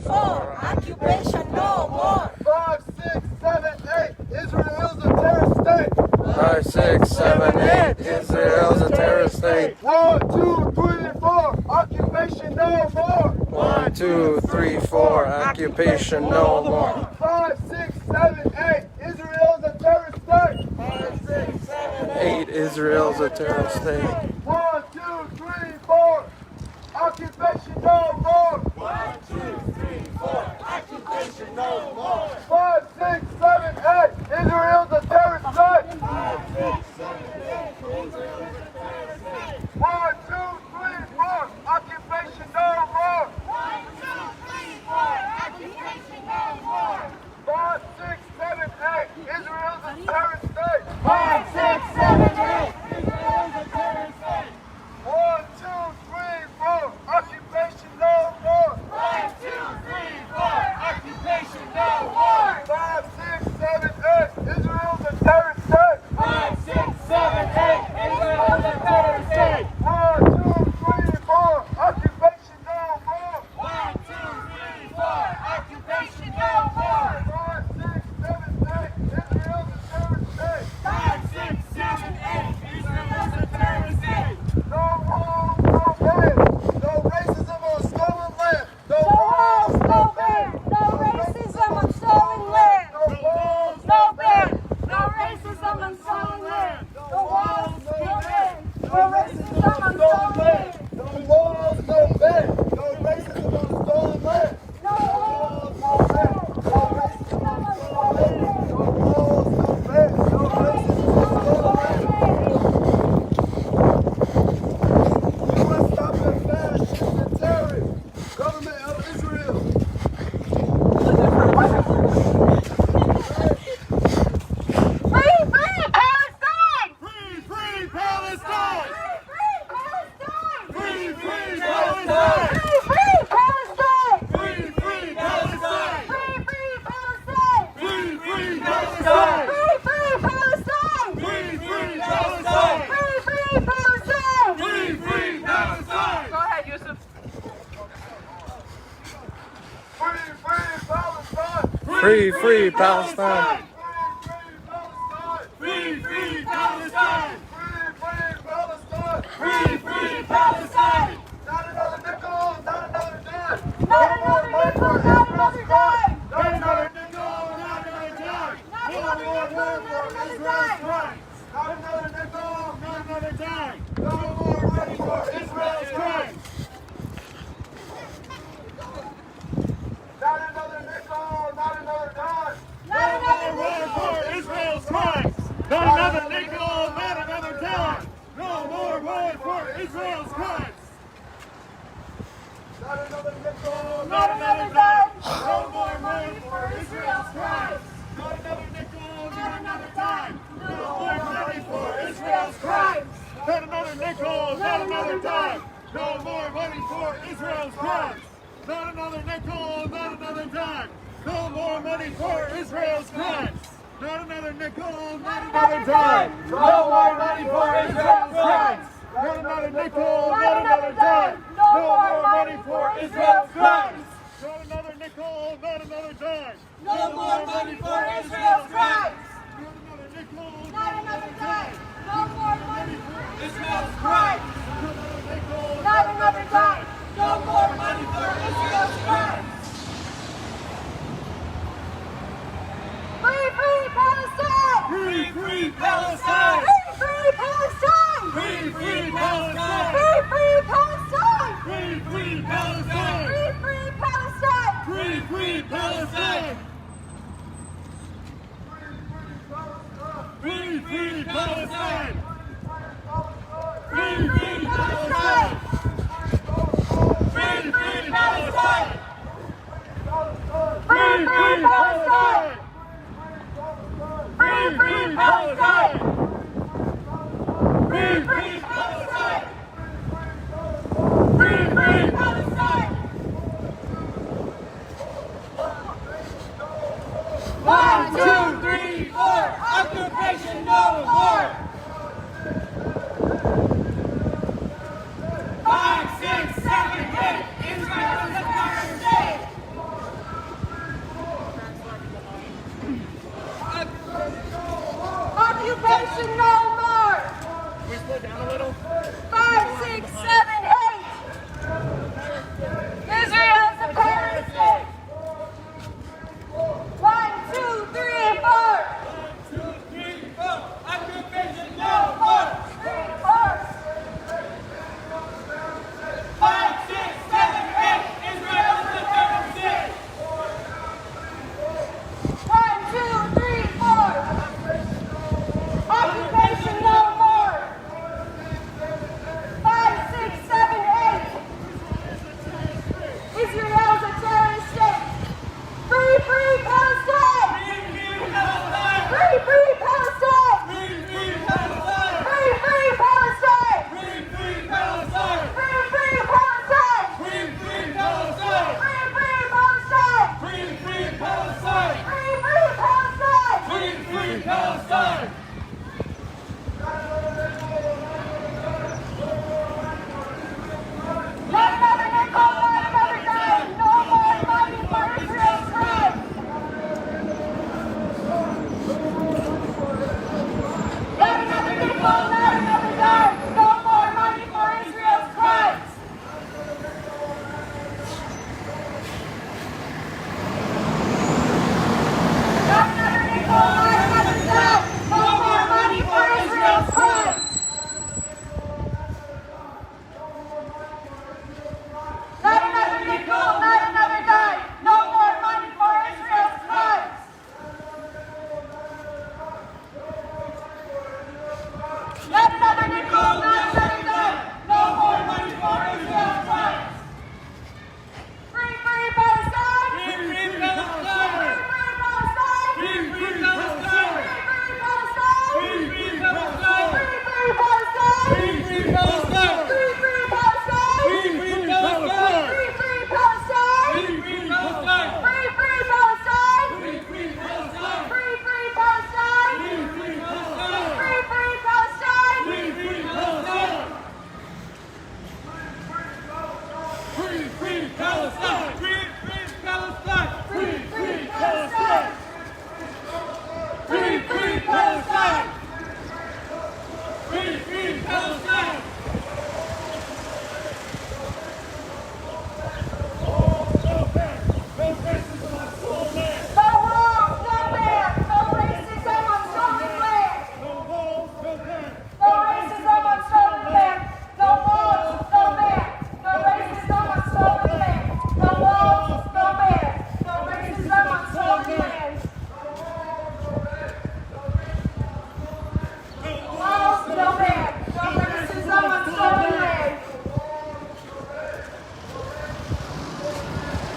4. Occupation no more. 5, 6, 7, 8. Israel's a terrorist state. 5, 6, 7, 8. Israel's a terrorist state. 1, 2, 3, 4. Occupation no more. 1, 2, 3, 4. Occupation no more. 5, 6, 7, 8. Israel's a terrorist state. 5, 6, 7, 8. Israel's a terrorist state. 1, 2, 3, 4. Occupation no more. 1, 2, 3, 4. Occupation no more. 5, 6, 7, 8. Israel's a terrorist state. 5, 6, 7, 8. Israel is a terrorist state. 1, 2, 3, 4. Occupation no more. 1, 2, 3, 4. Occupation no more. 5, 6, 7, 8. Israel's a terrorist state. 5, 6, 7, 8. Israel is a terrorist state. 1, 2, 3, 4. Occupation no more. 1, 2, 3, 4. Occupation no more. 5, 6, 7, 8. Israel's a terrorist state. 5, 6, 7, 8. Israel is a terrorist state. 1, 2, 3, 4. Occupation no more. 1, 2, 3, 4. Occupation no more. 5, 6, 7, 8. Israel's a terrorist state. 5, 6, 7, 8. Israel is a terrorist state. No walls, no bans. No racism on stolen land. No No walls, walls, no ban. No racism on stolen land. no walls, No ban. No racism on stolen land. No walls, no ban. No racism on stolen land. no walls, no bans. No racism on stolen land. No walls, no ban. No racism on stolen land. No walls, no bans. No racism on stolen land. U.S. stop and fascist and terrorist. Government of Israel. Free, free Palestine! Free, free Palestine! Free, free Palestine! Free, free Palestine! Free, free Palestine! Free, free Palestine! Free, free Palestine! Free, free Palestine! Free, free Palestine! Free, free Palestine! Free, free Palestine! Free, free Palestine! Go ahead, Yusuf. Free, free Palestine! Free, free Palestine. Free, free Palestine! Free, free Palestine! Not another nickel, not another dime! Not another nickel, not another dime! Not another nickel, not another dime! Not another nickel, not another dime! Not another nickel, not another dime! No more money for Israel's crimes! Not another nickel, not another dime! Not another Money nickel! for Israel's crimes! Not another nickel, not another dime! No more money for Israel's crimes! Not another nickel, Not another dime! no more money for Israel's crimes! crimes! Not another nickel, Not another dime! no more money for Israel's crimes! Not another nickel, not another dime! No more money for Israel's crimes! Not another nickel, not another dime! No more money for Israel's crimes! Not another nickel, not another dime! No more money for Israel's crimes! Not another nickel, not another dime! No more money for Israel's crimes! Not another nickel, not another dime! No more money for Israel's crimes! Not another nickel, Not another dime! No more money for Israel's crimes! Not another dime! No more money for Israel's crimes! Free, free Palestine! Free, free Palestine! Free, free Palestine! Free, free Palestine! Free, free Palestine! Free, free Palestine! Free, free Palestine! Free, free Palestine! Free, free Palestine! Free, free Palestine! Free, free Palestine! Free, free Palestine! Free, free Palestine! Free, free Palestine! Free, free Palestine! 1, 2, 3, 4! Occupation no more! Occupation no more. Can we slow down a little? 5, 6, 7, 8. Israel's a terrorist state. 1, 2, 3, 4. 1, 2, 3, 4. Occupation no more. 3, 4. 5, 6, 7, 8. Israel is a terrorist state. 1, 2, 3, 4. Occupation no more. 5, 6, 7, 8. Israel's a terrorist state. Free, free Palestine! Free, free Palestine! Free, free Palestine! Free, free Palestine! Free, free Palestine! Free, free Palestine! Free, free Palestine! Free, free Palestine! Free, free Palestine! Free, free Palestine! Free, free Palestine! Not another nickel, not another dime. No more money for Israel's crime. Not another nickel, not another dime. No more money for Israel's crimes. Not another nickel, not another dime. No more money for Israel's crimes. Not another nickel, not another dime. No more money for Israel's crimes. Not another nickel, not another dime. No more money for Israel's crimes. Free, free Palestine. Free, free Palestine! Free, free Palestine. Free, free Palestine! Free, free Palestine. Free, free Free, Palestine! free Palestine. Free, free Palestine! Free, free Palestine. Free, free Palestine! Free, free Palestine. Free, free Palestine! Free, free Palestine. Free, free Palestine! Free, free Palestine. Free, free Palestine! Free, free Palestine! Free, free Palestine! Free, free Palestine! Free, free Palestine! Free, free Palestine! No walls, no ban. No racism on stolen land. No racism on stolen land. No walls, no ban. No racism on stolen land. No walls, no ban. No racism on stolen land. Walls, no ban. No racism on stolen land.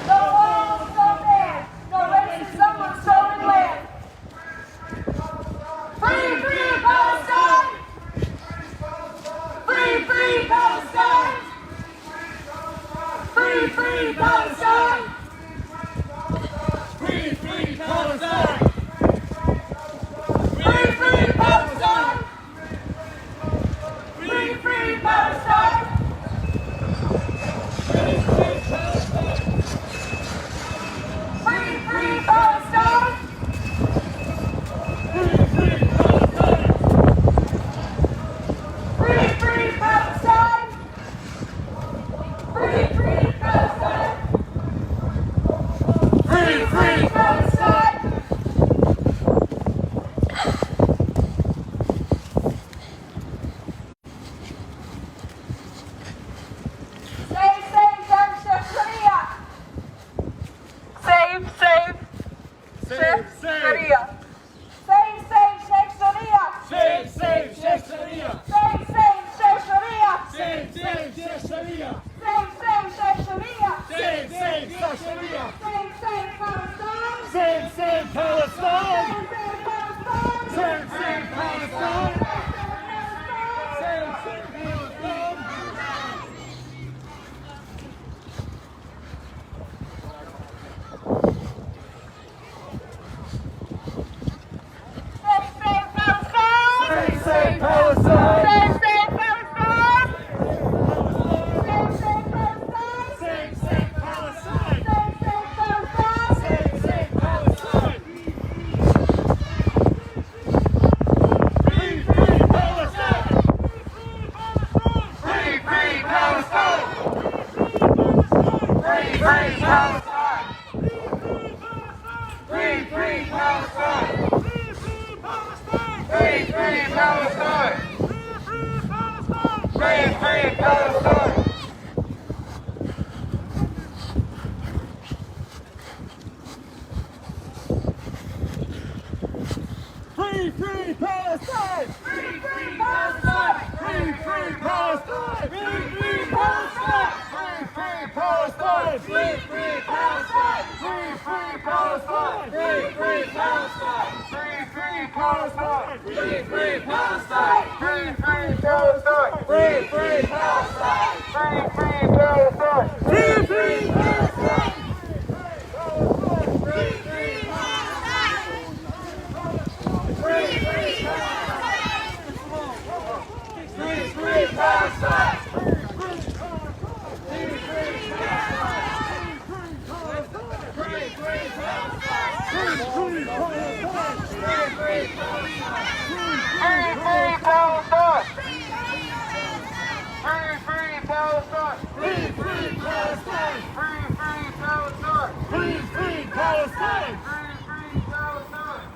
No walls, no ban. No racism on stolen land. Free, free Palestine! Free, free Palestine! Free, free Palestine! Free, free Palestine! Free, free Palestine! Free, free Palestine! Free, free Palestine! Free, free Palestine! Free, free Palestine! Free, free Palestine! Save, save, Sheikh Sharia! Save, save, Save, save! Sharia! Save, save, Sheikh Sharia! Save, save, Sheikh Sharia! Save, save, Sheikh Sharia! Save, save, Sheikh Sharia! Save, save, Sheikh Sharia! Save, save, Sheikh Sharia! Save, save, Palestine! Save, save Palestine! Save, save, Palestine! Save, save Palestine! Save, save Palestine! free Palestine! Free, free Palestine! Free, free Palestine! Free, free Palestine! Free, free Palestine! Free, free Palestine! Free, free Palestine! Free, free Palestine! Free, free Palestine! Free, free Palestine! Free, free Palestine! Free, free Palestine! Free, free Palestine! Free, free Palestine! Free, free Palestine!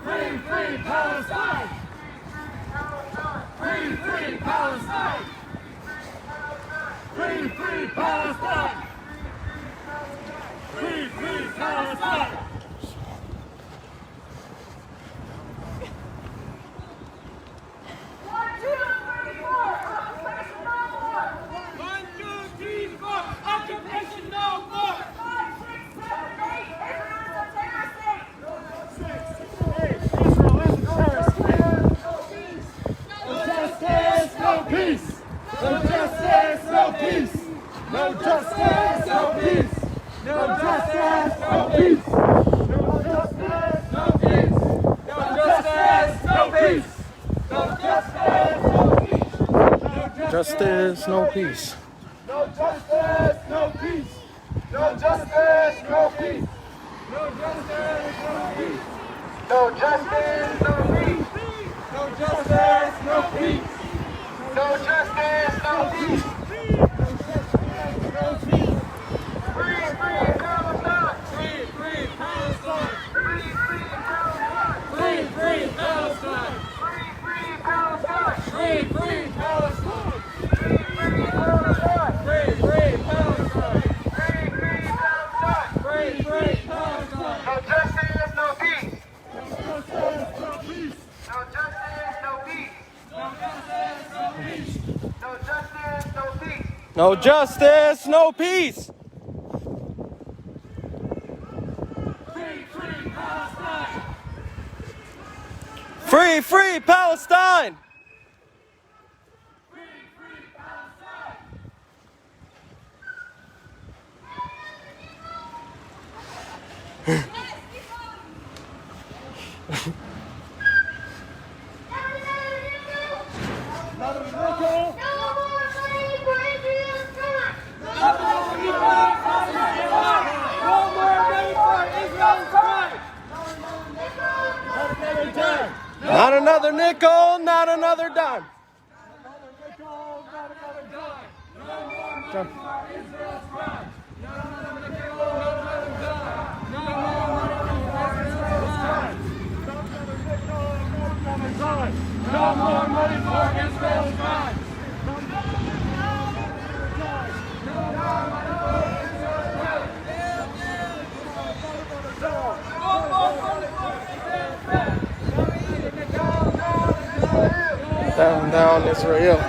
Free, free Palestine! Free, free Palestine! Free, free Palestine! Free, free Palestine! Justice, no peace. No justice, no peace. No justice, no peace. No justice, no peace. No justice, no peace. No justice, no peace. No justice, no peace. Free, free Palestine. Free, free Palestine. Free, free Palestine. Free, free Palestine. Free, free Palestine. Free, free Palestine. No justice, no peace. Free, free Palestine. Not another nickel, not another dime. No more money for Israel's crime. Down, down, Israel.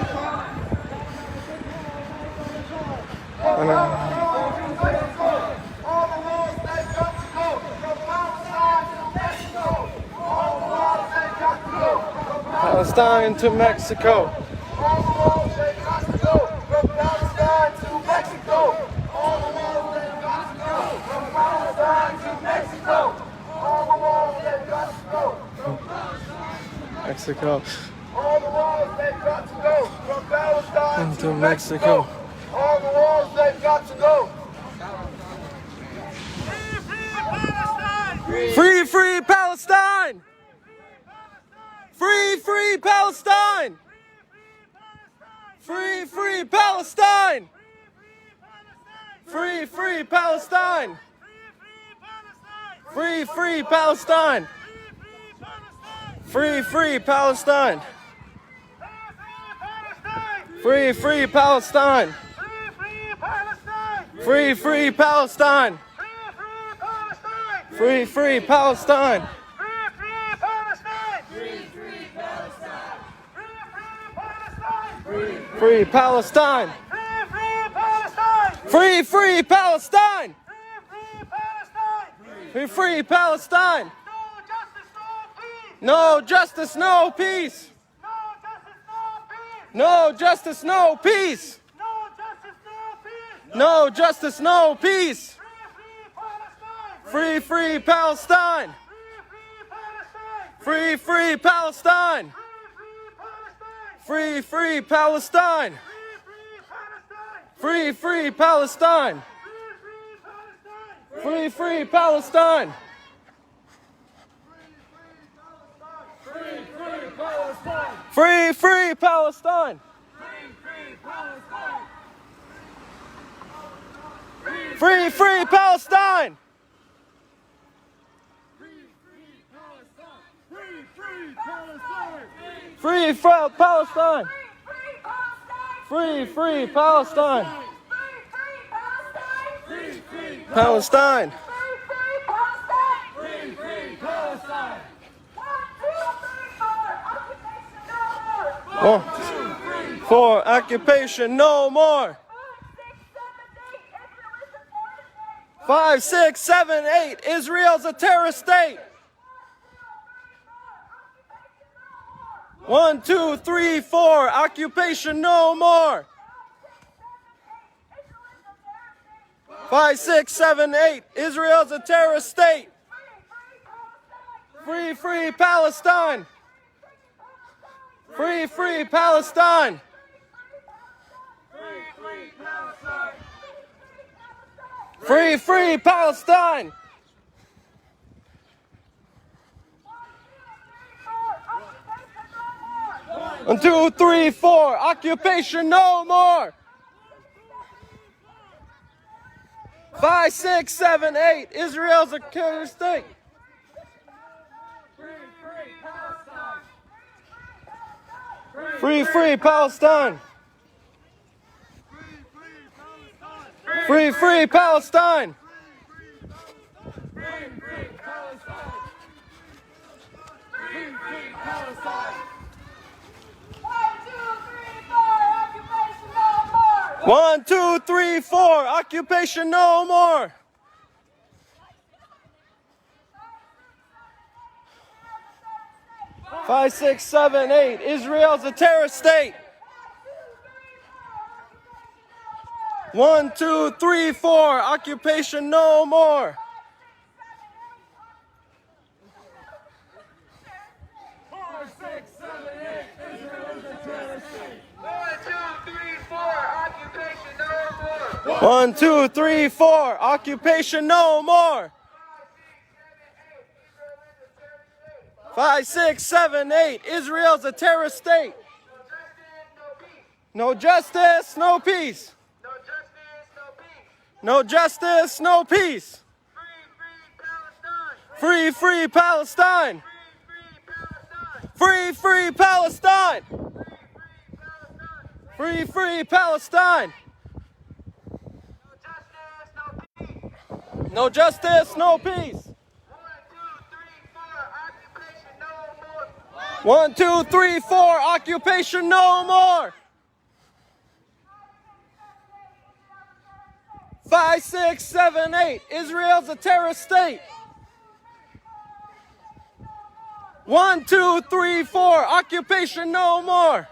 Palestine to Mexico. All the walls they've got to go from Palestine to Mexico. All the walls they've got to go from Palestine to Mexico. All the walls they've got to go from Palestine Mexico. All the walls they've got to go from Palestine to Mexico. All the walls they've got to go. Free, free Palestine! Free, free Palestine! Free, free Palestine! Free, free Palestine! Free, free Palestine. Free, free Palestine. Free, free Palestine. Free, free Palestine. Free, free Palestine. Free Palestine. Free, free Palestine. Free, free Palestine. No justice, no peace. No justice, no peace. No justice, no peace. Free, free Palestine. Free, free Palestine. Free, free Palestine. Free, free Palestine. Free, free Palestine. Free, free Palestine. Free, free Palestine. Free, free Palestine. Free, free Palestine. Palestine. One, for occupation no more. 5, 6, 7, 8. Israel's a terrorist state. 1, 2, 3, 4. Occupation no more. 5, 6, 7, 8. Israel's a terrorist state. Free, free Palestine. Free, free Palestine. Free, free Palestine. One, 2, 3, 4. Occupation no more. 5, 6, 7, 8. Israel's a terrorist state. Free, free Palestine. Free, free Palestine. One, two, three, four. Occupation no more. 5, 6, 7, 8. Israel's a terrorist state. 1, 2, 3, 4. Occupation no more. 5, 6, 7, 8. Israel is a terrorist state. 1, 2, 3, 4. Occupation no more. 5, 6, 7, 8. Israel's a terrorist state. No justice, no peace. No justice, no peace. Free, free Palestine. Free, free Palestine. Free, free Palestine. No justice, no peace. 1, 2, 3, 4. Occupation no more. 5, 6, 7, 8. Israel's a terrorist state. 1, 2, 3, 4. Occupation no more.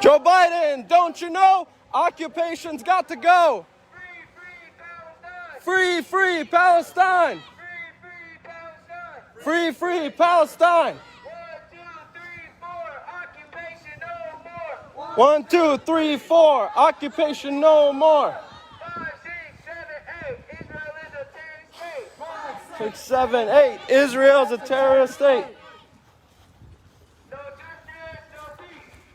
Joe Biden, don't you know occupation's got to go? Free, free Palestine. Free, free Palestine. 1, 2, 3, 4. Occupation no more. 6, 7, 8. Israel's a terrorist state.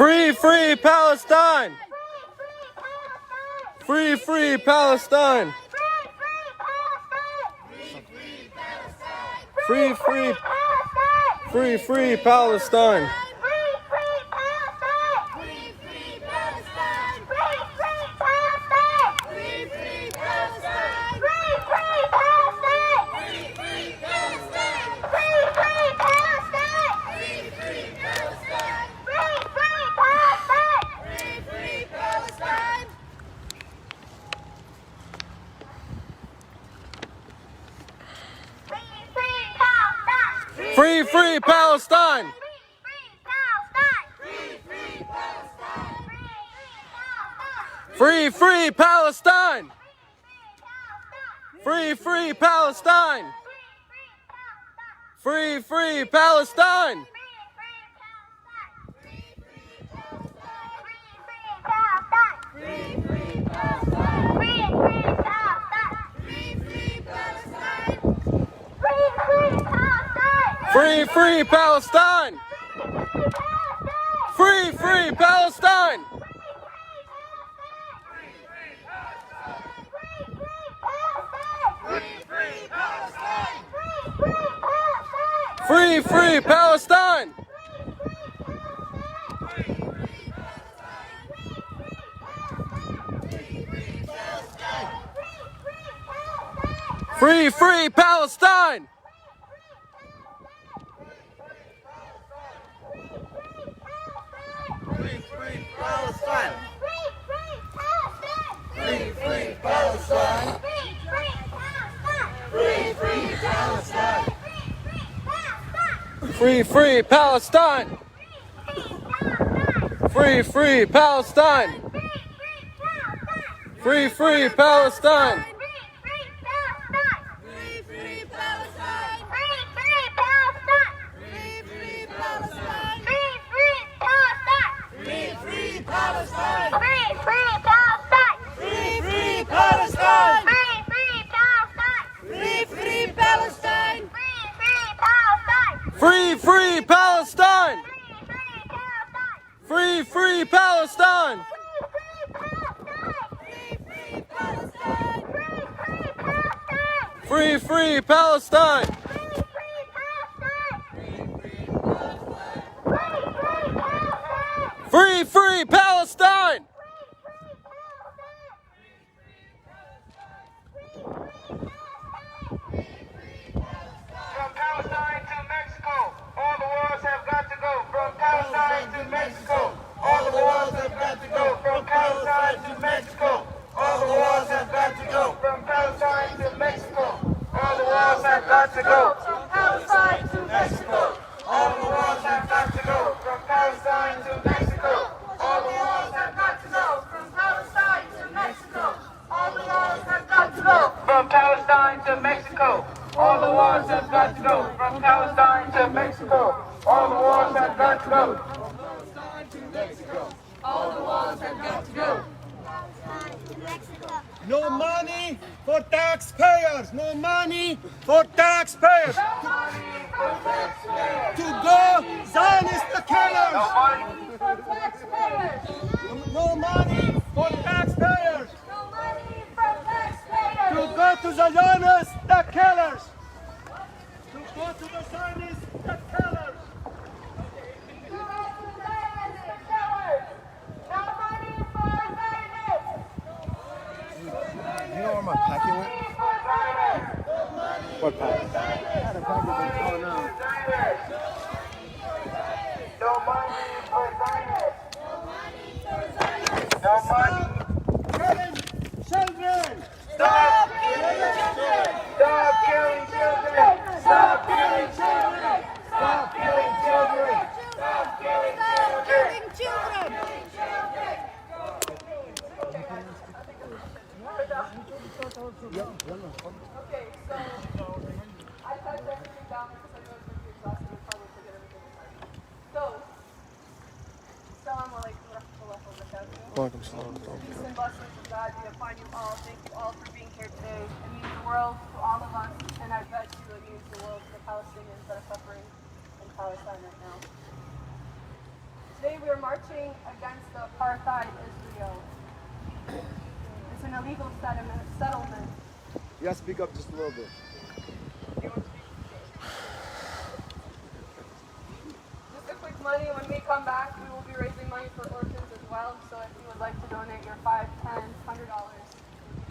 Free, free Palestine! Free, free Palestine! Free, free, free, free Palestine! Free, free Palestine! Free, free Palestine! Free, free Palestine! Free, free Palestine! Free, free Palestine! Free, free Palestine! Free, free Palestine! Free, free Palestine! Free, free Palestine! Free, free Palestine! Free, free Palestine! Free, free Palestine! Free, free Palestine! Free, free Palestine! Free, free Palestine! From Palestine to Mexico, all the wars have got to go. From Palestine to Mexico, all the wars have got to go. From Palestine to Mexico, all the wars have got to go. From Palestine to Mexico, all the wars have got to go. From Palestine to Mexico, all the wars have got to go. From Palestine to Mexico, all the wars have got to go. From Palestine to Mexico, all the wars have got to go. From Palestine to Mexico, all the wars have got to go. From Palestine to Mexico, all the wars have got to go. From Palestine to Mexico, all the wars have got to go. No money for taxpayers! No money for taxpayers! No money for taxpayers. To go Zionist the killers! No money. For taxpayers! No money for taxpayers! No money from taxpayers! To go to the Zionist the killers! To go to the Zionist the killers! No money for Zionists! You know where my packet went? What packet? No money for Zionists. No money. Killing children! Stop killing children. Stop killing children. Stop killing children. Stop killing children. Stop killing children. Okay, so I typed everything down because I know it's going to be exhausting and probably forget everything in time. So, Assalamu alaikum wa rahmatullahi wa barakatuh. Welcome, salam. Peace and blessings of God be upon you all. Thank you all for being here today. It means the world to all of us, and I bet you it means the world to the Palestinians that are suffering in Palestine right now. Today we are marching against the apartheid Israel. It's an illegal settlement. You gotta speak up just a little bit. Just a quick money, when we come back, we will be raising money for orphans as well. So if you would like to donate your $5, $10, $100 to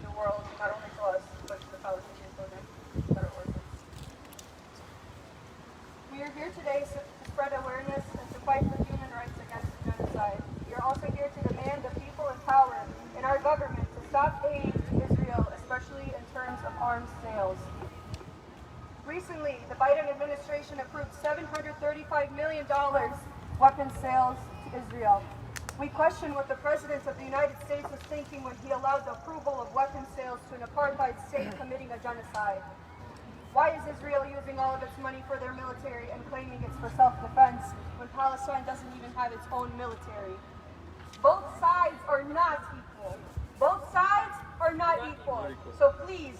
the world, not only to us, but to the Palestinians that are orphans. We are here today to spread awareness and to fight for human rights against genocide. We are also here to demand the people in power in our government to stop aid to Israel, especially in terms of arms sales. Recently, the Biden administration approved $735 million weapons sales to Israel. We question what the President of the United States was thinking when he allowed the approval of weapons sales to an apartheid state committing a genocide. Why is Israel using all of its money for their military and claiming it's for self-defense when Palestine doesn't even have its own military? Both sides are not equal. Both sides are not equal. So please,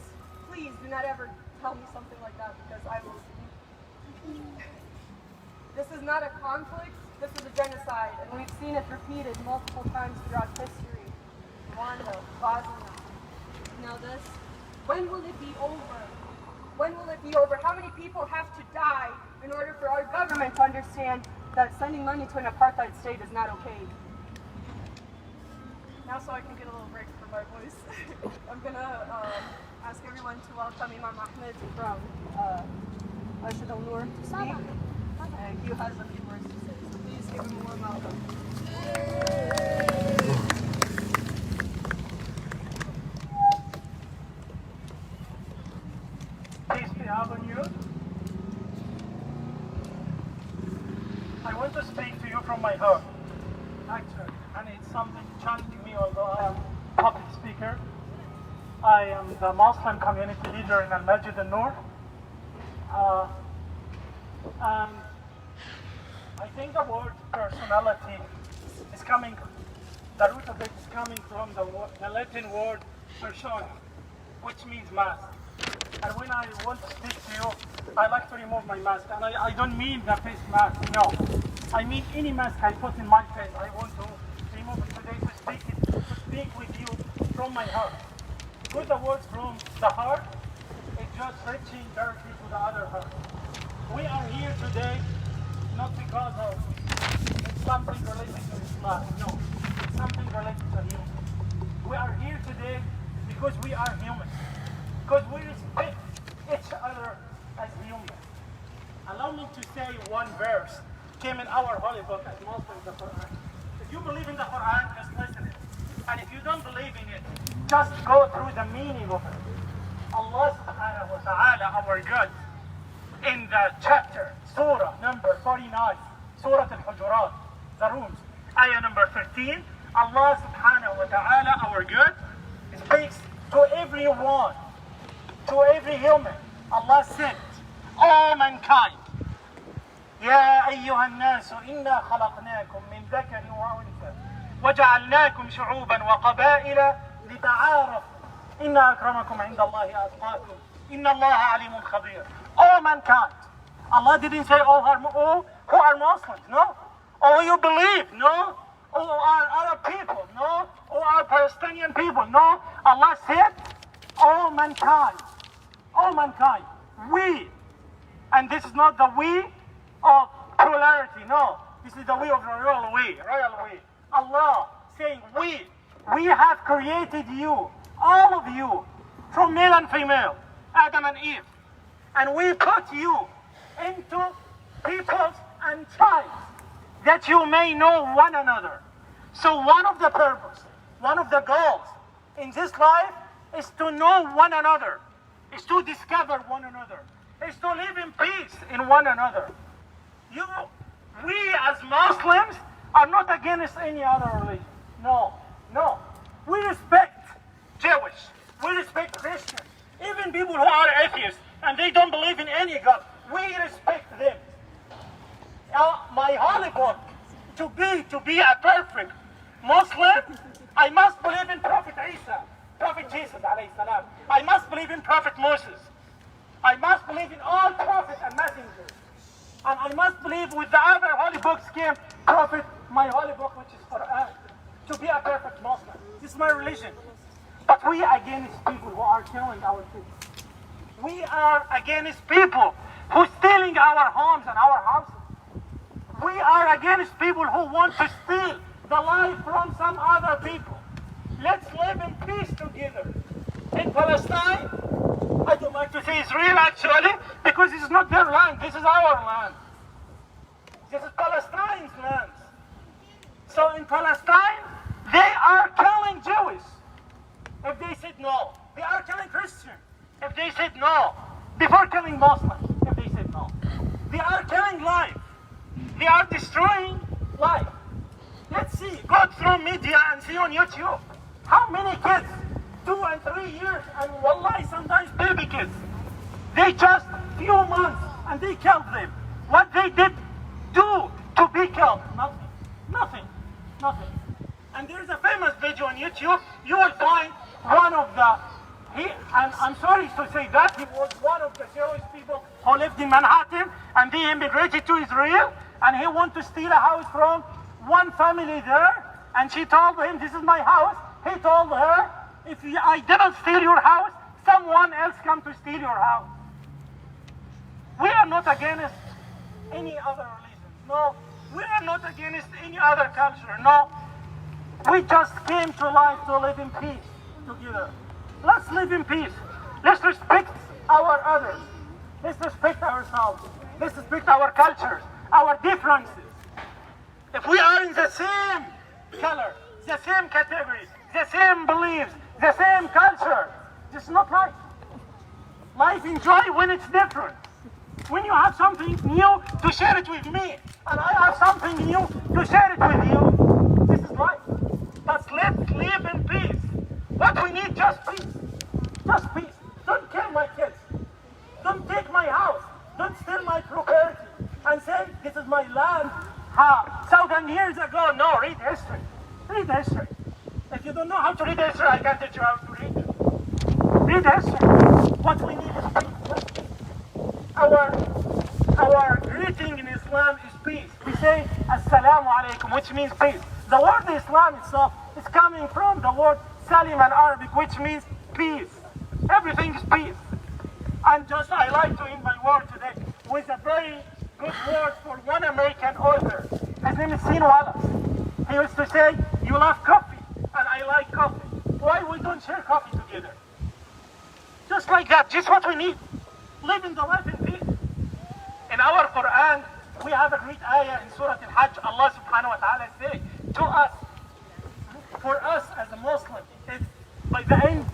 please do not ever tell me something like that, because I will. This is not a conflict, this is a genocide, and we've seen it repeated multiple times throughout history. Rwanda, Bosnia. Now this, when will it be over? When will it be over? How many people have to die in order for our government to understand that sending money to an apartheid state is not okay? Now so I can get a little break from my voice, I'm gonna ask everyone to welcome Imam Ahmed from Ashad al-Nur to speak. He has a few words to say, so please give him a warm welcome. Peace be upon you. I want to speak to you from my heart, actually, and it's something challenging me, although I am a public speaker. I am the Muslim community leader in Al-Masjid al-Nur. And I think the word personality is coming, the root of it is coming from the Latin word persona, which means mask. And when I want to speak to you, I like to remove my mask. And I don't mean the face mask, no. I mean any mask I put in my face, I want to remove it today to speak with you from my heart. With the words from the heart, it's just reaching directly to the other heart. We are here today not because of it's something related to Islam, no. It's something related to human. We are here today because we are human. Because we respect each other as humans. Allow me to say one verse came in our holy book as Muslims, the Quran. If you believe in the Quran, just listen it. And if you don't believe in it, just go through the meaning of it. Allah subhanahu wa ta'ala, our God, in the chapter, surah number 49, surah al-Hujurat, the rooms, ayah number 13, Allah subhanahu wa ta'ala, our God, speaks to everyone, to every human. Allah said, all mankind, يا أيها الناس إنا خلقناكم من ذكر وأنثى وجعلناكم شعوبا وقبائل لتعارفوا إن أكرمكم عند الله أتقاكم إن الله عليم خبير. All mankind. Allah didn't say all who are Muslims, no. All you believe, no. All are Arab people, no. All are Palestinian people, no. Allah said all mankind. All mankind. We. And this is not the we of plurality, no. This is the we of the royal we. Allah saying we have created you, all of you, from male and female, Adam and Eve. And we put you into peoples and tribes that you may know one another. So one of the purpose, one of the goals in this life is to know one another, is to discover one another, is to live in peace in one another. We as Muslims are not against any other religion. No. We respect Jewish, we respect Christians, even people who are atheists and they don't believe in any God. We respect them. My holy book, to be a perfect Muslim, I must believe in Prophet Isa, Prophet Jesus alayhi salam. I must believe in Prophet Moses. I must believe in all prophets and messengers. And I must believe with the other holy books came Prophet my holy book, which is Quran, to be a perfect Muslim. This is my religion. But we are against people who are killing our kids. We are against people who are stealing our homes and our houses. We are against people who want to steal the life from some other people. Let's live in peace together. In Palestine, I don't like to say Israel actually, because this is not their land, this is our land. This is Palestine's land. So in Palestine, they are killing Jews if they said no. They are killing Christians if they said no. Before killing Muslims if they said no. They are killing life. They are destroying life. Let's see, go through media and see on YouTube how many kids, 2 and 3 years, and wallahi sometimes baby kids, they just few months and they killed them. What they did do to be killed? Nothing. Nothing. Nothing. And there's a famous video on YouTube. You will find one of the, and I'm sorry to say that, he was one of the Jewish people who lived in Manhattan, and they immigrated to Israel, and he wanted to steal a house from one family there, and she told him, this is my house. He told her, if I didn't steal your house, someone else come to steal your house. We are not against any other religion. No. We are not against any other culture. No. We just came to life to live in peace together. Let's live in peace. Let's respect our others. Let's respect ourselves. Let's respect our cultures, our differences. If we are in the same color, the same categories, the same beliefs, the same culture, this is not life. Life enjoy when it's different. When you have something new to share it with me, and I have something new to share it with you, this is life. Let's live in peace. What we need, just peace. Just peace. Don't kill my kids. Don't take my house. Don't steal my property and say, this is my land. 1,000 years ago. No, read history. Read history. If you don't know how to read history, I can teach you how to read it. Read history. What we need is peace. Our greeting in Islam is peace. We say, Assalamu alaikum, which means peace. The word Islam itself is coming from the word Salim in Arabic, which means peace. Everything is peace. And just I like to end my word today with a very good word for one American author. His name is Sean Wallace. He used to say, you love coffee, and I like coffee. Why we don't share coffee together? Just like that, just what we need. Living the life in peace. In our Quran, we have a great ayah in Surah Al-Hajj. Allah subhanahu wa ta'ala says to us, for us as a Muslim, if by the end,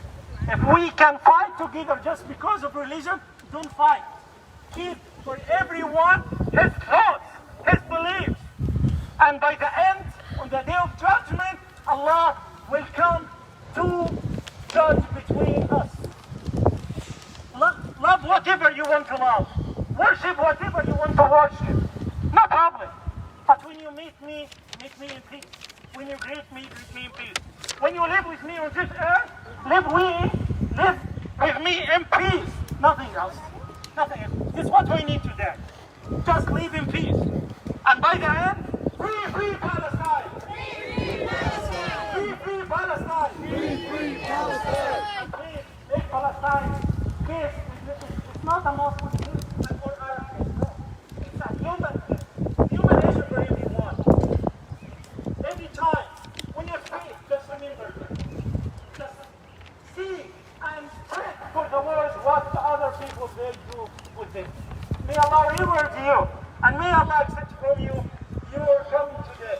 if we can fight together just because of religion, don't fight. Keep for everyone his thoughts, his beliefs. And by the end, on the day of judgment, Allah will come to judge between us. Love whatever you want to love. Worship whatever you want to worship. No problem. But when you meet me in peace. When you greet me in peace. When you live with me on this earth, live with me in peace. Nothing else. Nothing else. This is what we need today. Just live in peace. And by the end, free Palestine. Free Palestine. Free Palestine. Free Palestine. Please, make Palestine peace. It's not a Muslim peace, but for Arabs. It's a human issue for everyone. Every time, when you're free, just remember that. Just see and pray for the world what the other people they do with them. May Allah reward you, and may Allah accept from you your coming today.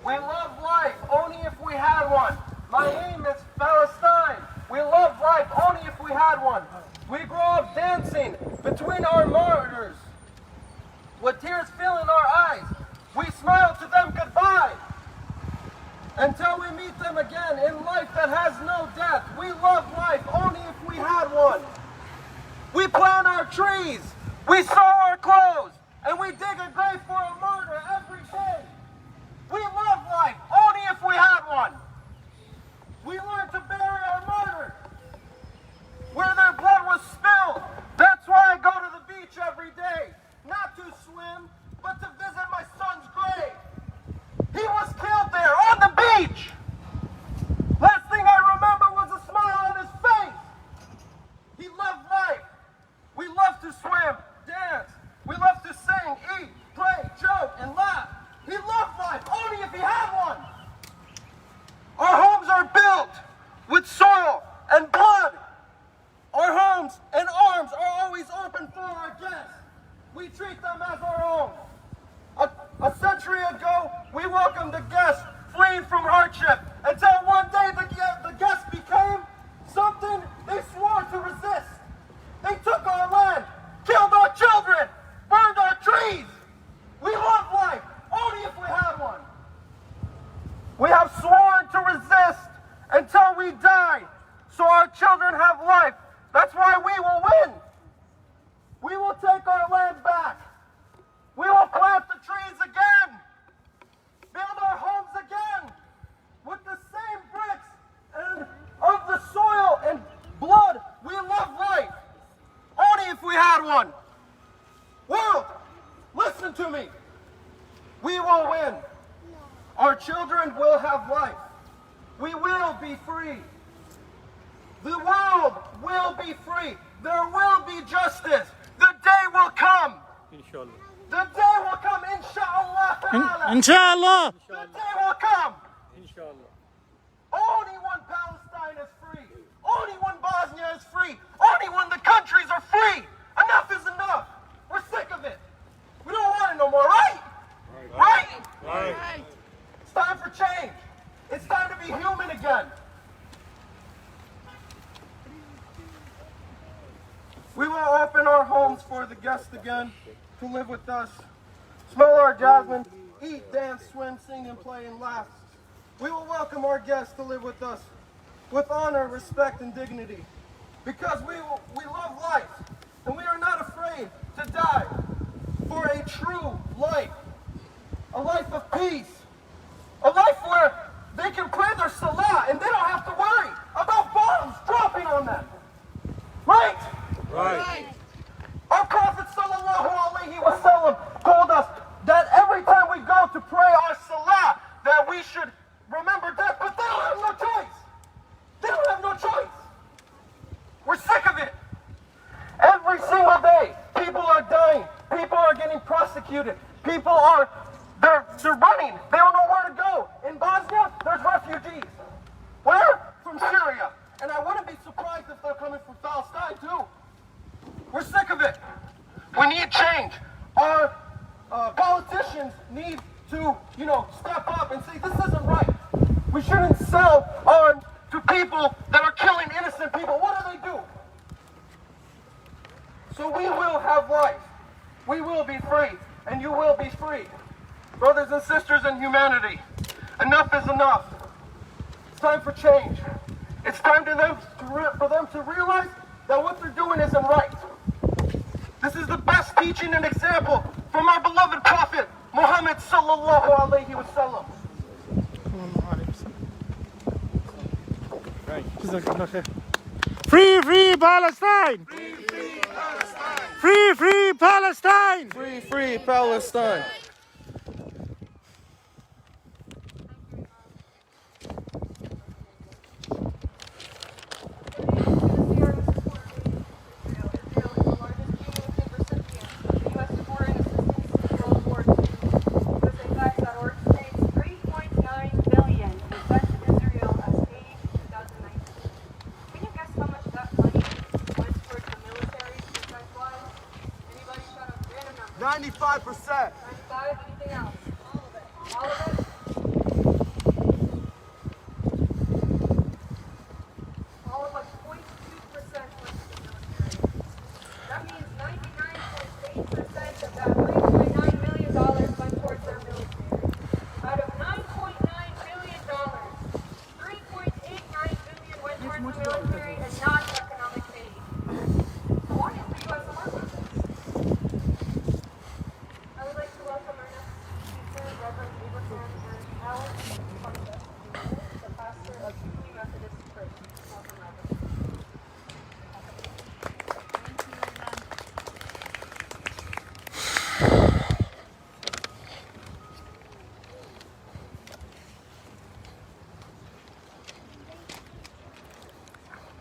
We love life only if we had one. My name is Palestine. We love life only if we had one. We grow up dancing between our martyrs. With tears filling our eyes, we smile to them goodbye. Until we meet them again in life that has no death. We love life only if we had one. We plant our trees, we sew our clothes, and we dig a grave for a martyr every day. beach. Last thing I remember was a smile on his face. He loved life. We loved to swim, dance. We loved to sing, eat, play, joke, and laugh. He loved life, only if he had one. Our homes are built with soil and blood. Our homes and arms are always open for our guests. We treat them as our own. A century ago, we welcomed the guests fleeing from hardship until one day the guests became something they swore to resist. They took our land, killed our children, burned our trees. We love life, only if we had one. We have sworn to resist until we die, so our children have life. That's why we will win. We will take our land back. We will plant the trees again. Build our homes again with the same bricks and of the soil and blood. We love life, only if we had one. World, listen to me. We will win. Our children will have life. We will be free. The world will be free. There will be justice. The day will come. Inshallah. The day will come, inshallah ta'ala. Inshallah. The day will come. Inshallah. Only when Palestine is free. Only when Bosnia is free. Only when the countries are free. Enough is enough. We're sick of it. We don't want it no more, right? Right? Right. It's time for change. It's time to be human again. We will open our homes for the guests again to live with us. Smell our jasmine, eat, dance, swim, sing, and play and laugh. We will welcome our guests to live with us with honor, respect, and dignity. Because we love life, and we are not afraid to die for a true life. A life of peace. A life where they can pray their salah and they don't have to worry about bombs dropping on them. Right? Right. Our Prophet sallallahu alaihi wasallam told us that every time we go to pray our salah, that we should remember death, but they don't have no choice. They don't have no choice. We're sick of it. Every single day, people are dying. People are getting prosecuted. People are, they're running. They don't know where to go. In Bosnia, there's refugees. Where? From Syria. And I wouldn't be surprised if they're coming from Palestine too. We're sick of it. We need change. Our politicians need to, step up and say, this isn't right. We shouldn't sell on to people that are killing innocent people. What do they do? So we will have life. We will be free. And you will be free. Brothers and sisters in humanity, enough is enough. It's time for change. It's time for them to realize that what they're doing isn't right. This is the best teaching and example from our beloved Prophet, Muhammad sallallahu alaihi wasallam. Free, free Palestine! Free, free Palestine! Free, free Palestine! Free, free Palestine!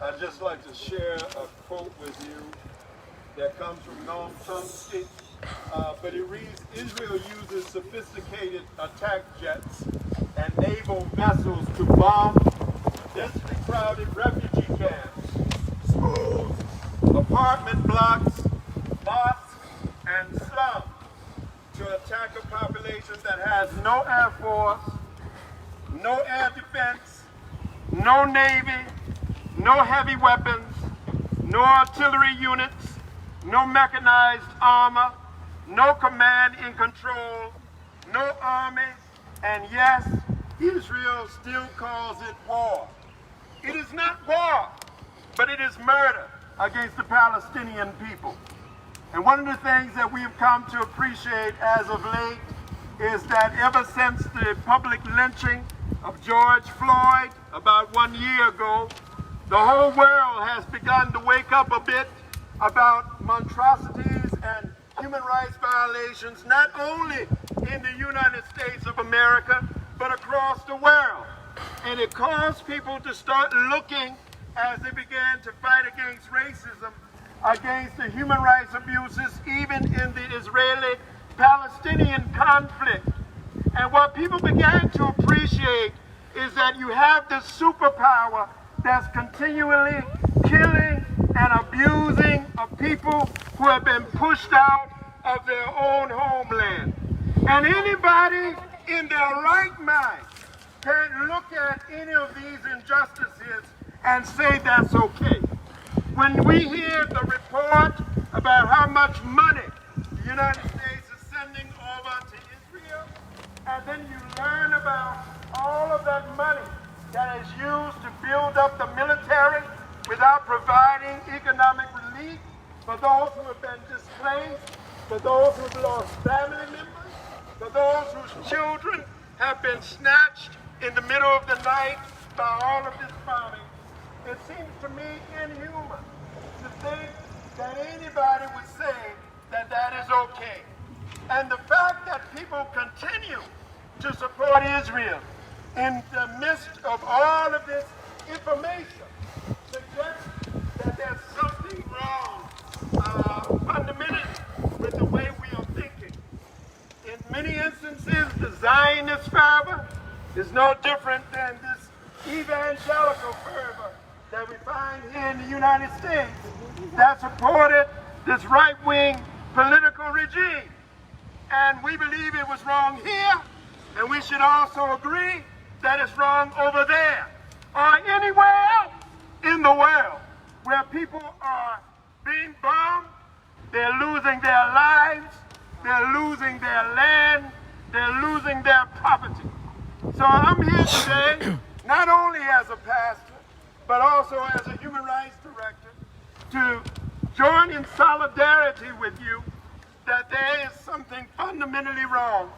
I'd just like to share a quote with you that comes from Noam Chomsky, but it reads, Israel uses sophisticated attack jets and naval vessels to bomb densely crowded refugee camps, schools, apartment blocks, mosques, and slums to attack a population that has no air force, no air defense, no navy, no heavy weapons, no artillery units, no mechanized armor, no command and control, no army, and yes, Israel still calls it war. It is not war, but it is murder against the Palestinian people. And one of the things that we've come to appreciate as of late is that ever since the public lynching of George Floyd about 1 year ago, the whole world has begun to wake up a bit about monstrosities and human rights violations, not only in the United States of America, but across the world. And it caused people to start looking, as they began to fight against racism, against the human rights abuses, even in the Israeli-Palestinian conflict. And what people began to appreciate is that you have this superpower that's continually killing and abusing of people who have been pushed out of their own homeland. And anybody in their right mind can look at any of these injustices and say that's okay. When we hear the report about how much money the United States is sending over to Israel, and then you learn about all of that money that is used to build up the military without providing economic relief for those who have been displaced, for those who have lost family members, for those whose children have been snatched in the middle of the night by all of this bombing, it seems to me inhuman to think that anybody would say that that is okay. And the fact that people continue to support Israel in the midst of all of this information suggests that there's something wrong fundamentally with the way we are thinking. In many instances, the Zionist fervor is no different than this evangelical fervor that we find here in the United States that supported this right-wing political regime. And we believe it was wrong here, and we should also agree that it's wrong over there or anywhere else in the world where people are being bombed, they're losing their lives, they're losing their land, they're losing their property. So I'm here today, not only as a pastor, but also as a human rights director, to join in solidarity with you that there is something fundamentally wrong,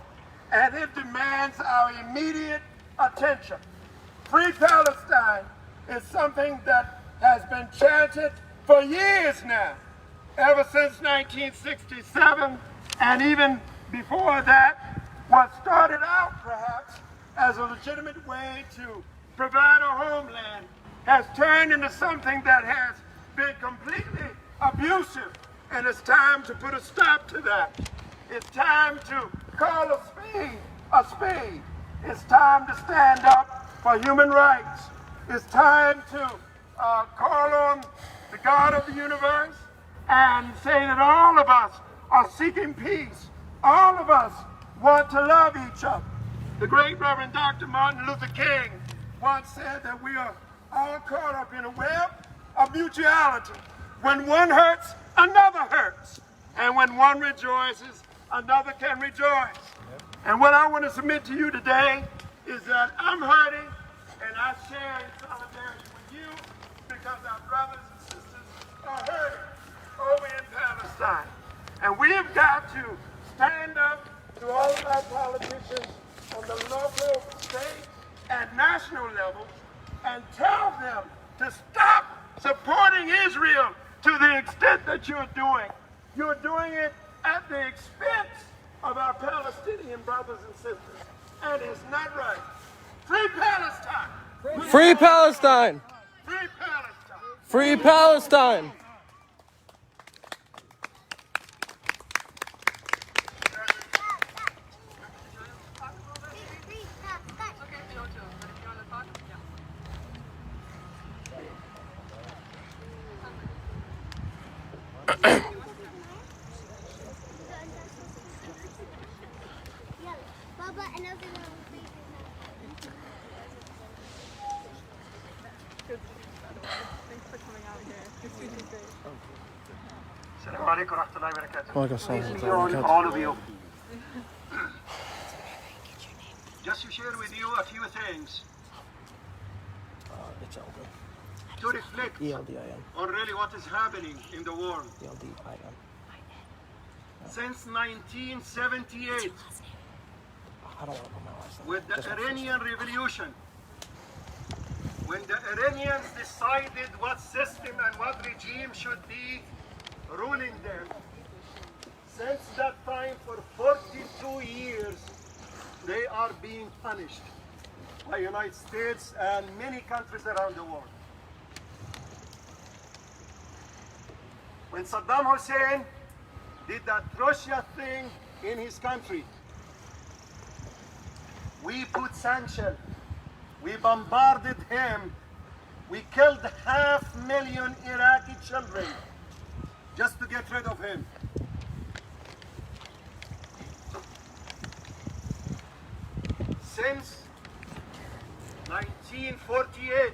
and it demands our immediate attention. Free Palestine is something that has been chanted for years now, ever since 1967, and even before that, what started out perhaps as a legitimate way to provide a homeland has turned into something that has been completely abusive, and it's time to put a stop to that. It's time to call a spade a spade. It's time to stand up for human rights. It's time to call on the God of the universe and say that all of us are seeking peace. All of us want to love each other. The great Reverend Dr. Martin Luther King once said that we are all caught up in a web of mutuality. When one hurts, another hurts. And when one rejoices, another can rejoice. And what I want to submit to you today is that I'm hurting, and I share in solidarity with you because our brothers and sisters are hurting over in Palestine. And we have got to stand up to all of our politicians on the local, state, and national levels and tell them to stop supporting Israel to the extent that you're doing. You're doing it at the expense of our Palestinian brothers and sisters. And it's not right. Free Palestine! Free Palestine! Free Palestine! Free Palestine! Baba, another one. Assalamu alaikum wa rahmatullahi wa barakatuh. Welcome, Peace be on all of you. Just to share with you a few things It's open. to reflect ELDIM. on really what is happening in the world. ELDIM. Since 1978, I don't want to put my last name. with the Iranian Revolution, when the Iranians decided what system and what regime should be ruling them, since that time for 42 years, they are being punished by United States and many countries around the world. When Saddam Hussein did that atrocious thing in his country, we put sanctions, we bombarded him, we killed 500,000 Iraqi children just to get rid of him. Since 1948,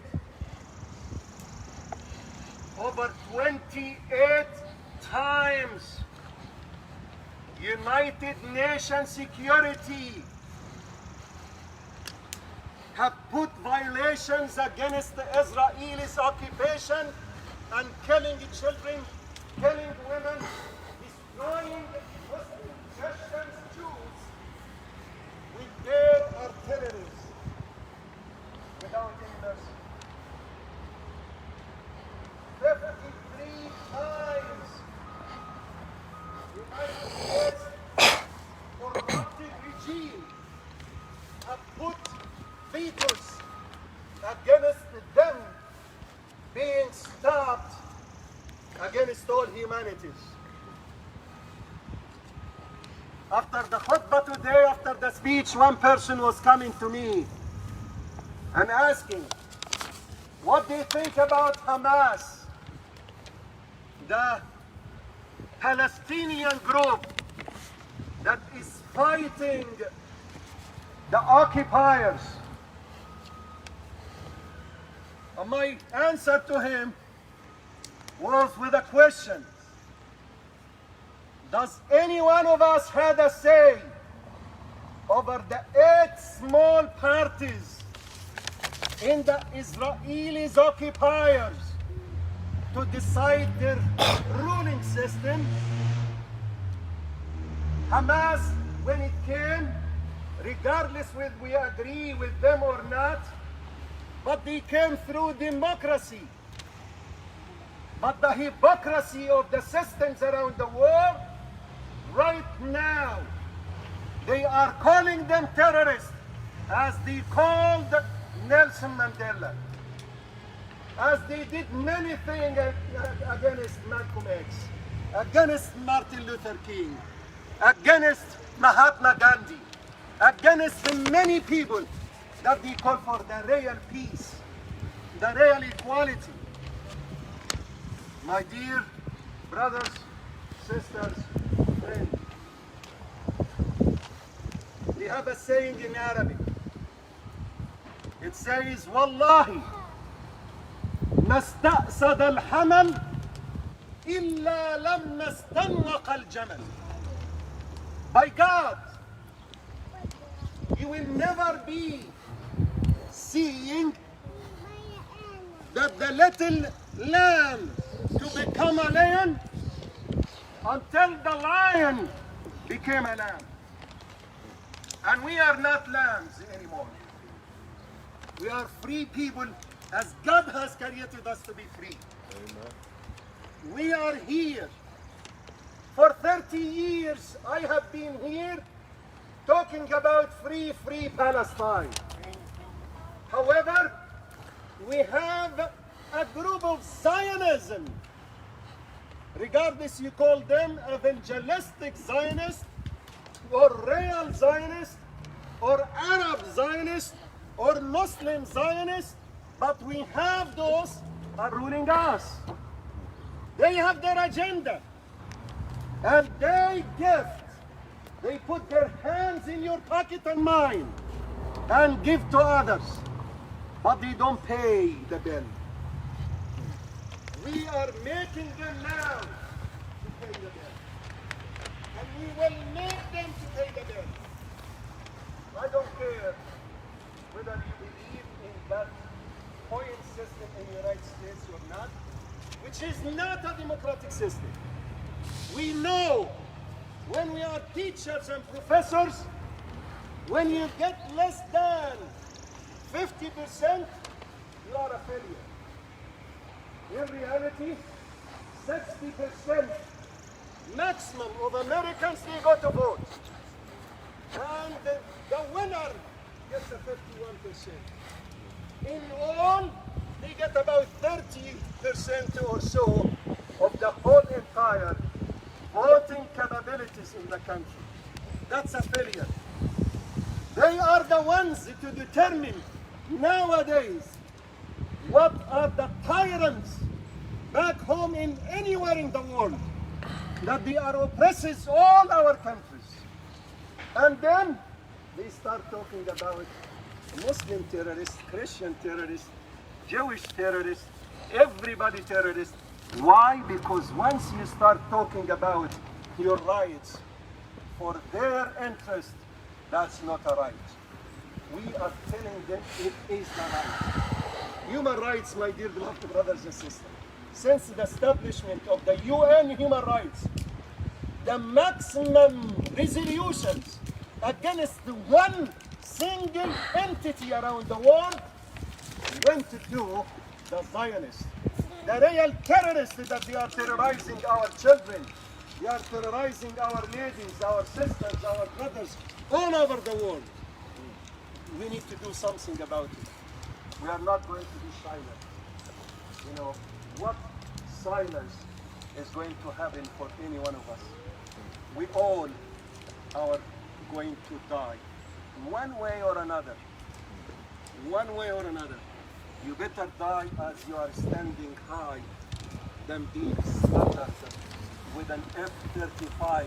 over 28 times United Nations Security have put violations against the Israelis' occupation and killing children, killing women, destroying Muslim, Christians, Jews with their artillery without any mercy. 53 times United States corrupted regime have put vetoes against them being stopped against all humanities. After the khutbah today, after the speech, one person was coming to me and asking, what do you think about Hamas, the Palestinian group that is fighting the occupiers? And my answer to him was with a question. Does any one of us have a say over the 8 small parties in the Israelis occupiers to decide their ruling system? Hamas, when it came, regardless whether we agree with them or not, but they came through democracy. But the hypocrisy of the systems around the world, right now, they are calling them terrorists, as they called Nelson Mandela, as they did many things against Malcolm X, against Martin Luther King, against Mahatma Gandhi, against many people that they call for the real peace, the real equality. My dear brothers, sisters, friends, we have a saying in Arabic. It says, Wallahi, ما استأسد الحمل إلا لما استنوق الجمل. By God, you will never be seeing that the little lamb to become a lion until the lion became a lamb. And we are not lambs anymore. We are free people as God has created us to be free. Amen. We are here. For 30 years I have been here talking about free Palestine. However, we have a group of Zionism. Regardless you call them evangelistic Zionists, or real Zionists, or Arab Zionists, or Muslim Zionists, but we have those are ruling us. They have their agenda, and they put their hands in your pocket and mine, and give to others, but they don't pay the bill. We are making them now to pay the bill, and we will make them to pay the bill. I don't care whether you believe in that point system in the United States or not, which is not a democratic system. We know when we are teachers and professors, when you get less than 50%, you are a failure. In reality, 60% maximum of Americans, they go to vote. And the winner gets a 51%. In all, they get about 30% or so of the whole entire voting capabilities in the country. That's a failure. They are the ones to determine nowadays what are the tyrants back home in anywhere in the world, that they are oppressors all our countries. And then they start talking about Muslim terrorists, Christian terrorists, Jewish terrorists, everybody terrorists. Why? Because once you start talking about your rights for their interest, that's not a right. We are telling them it is the right. Human rights, my dear beloved brothers and sisters, since the establishment of the UN human rights, the maximum resolutions against one single entity around the world went to the Zionists. The real terrorists that they are terrorizing our children, they are terrorizing our ladies, our sisters, our brothers, all over the world. We need to do something about it. We are not going to be silent. You know, what silence is going to happen for any one of us? We all are going to die, one way or another. One way or another. You better die as you are standing high than being slaughtered with an F-35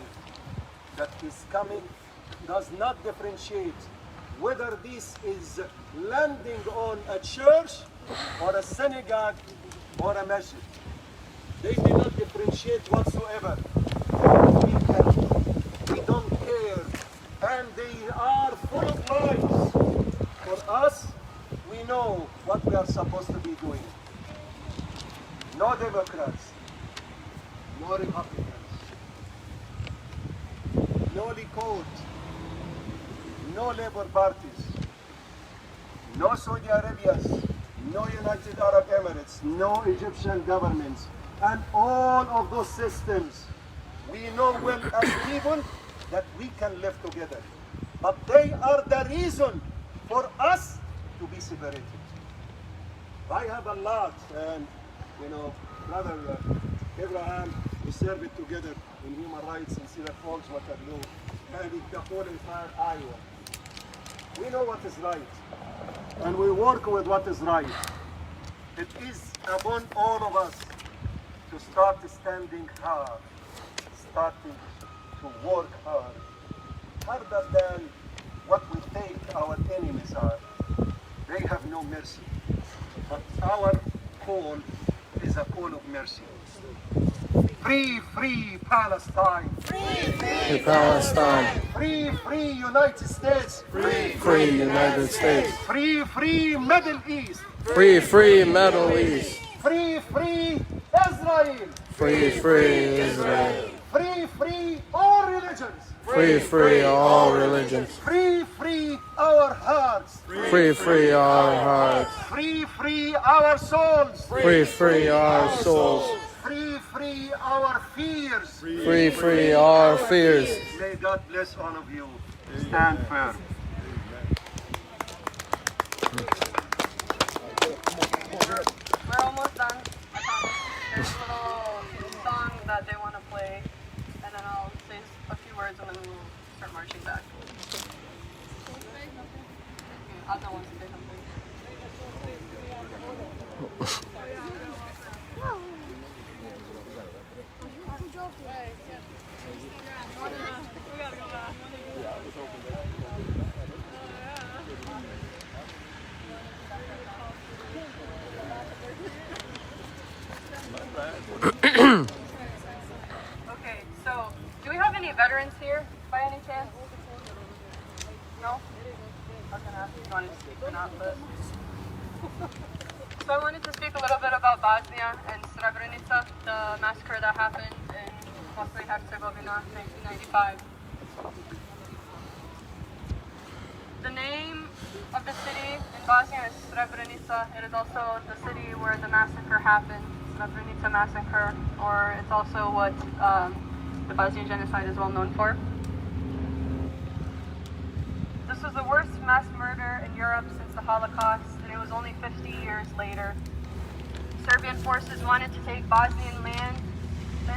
that is coming, does not differentiate whether this is landing on a church or a synagogue or a masjid. They do not differentiate whatsoever. We don't care. And they are full of lies. For us, we know what we are supposed to be doing. No Democrats, no Republicans, no Likud, no Labour parties, no Saudi Arabias, no United Arab Emirates, no Egyptian governments, and all of those systems. We know well as people that we can live together. But they are the reason for us to be separated. I have a lot, and you know, brother Abraham, we served together in human rights in Cedar Falls, Waterloo, and in the whole entire Iowa. We know what is right, and we work with what is right. It is upon all of us to start standing hard, starting to work hard, harder than what we think our enemies are. They have no mercy. But our call is a call of mercy. Free, free Palestine. Free, Free Palestine. free, free United States. Free United States. Free, free Middle East. Free Middle East. Free, free Israel. Free Israel. Free all religions. Free all religions. Free our hearts. Free our hearts. Free our souls. Free our souls. Free our fears. Free our fears. May God bless all of you. Stand firm. We're almost done. Other wants to say something. Okay, so do we have any veterans here by any chance? No? I was gonna ask if you wanted to speak or not, but so I wanted to speak a little bit about Bosnia and Srebrenica, the massacre that happened in Bosnia and Herzegovina, 1995. The name of the city in Bosnia is Srebrenica. It is also the city where the massacre happened, Srebrenica massacre, or it's also what the Bosnian genocide is well known for. This was the worst mass murder in Europe since the Holocaust, and it was only 50 years later. Serbian forces wanted to take Bosnian land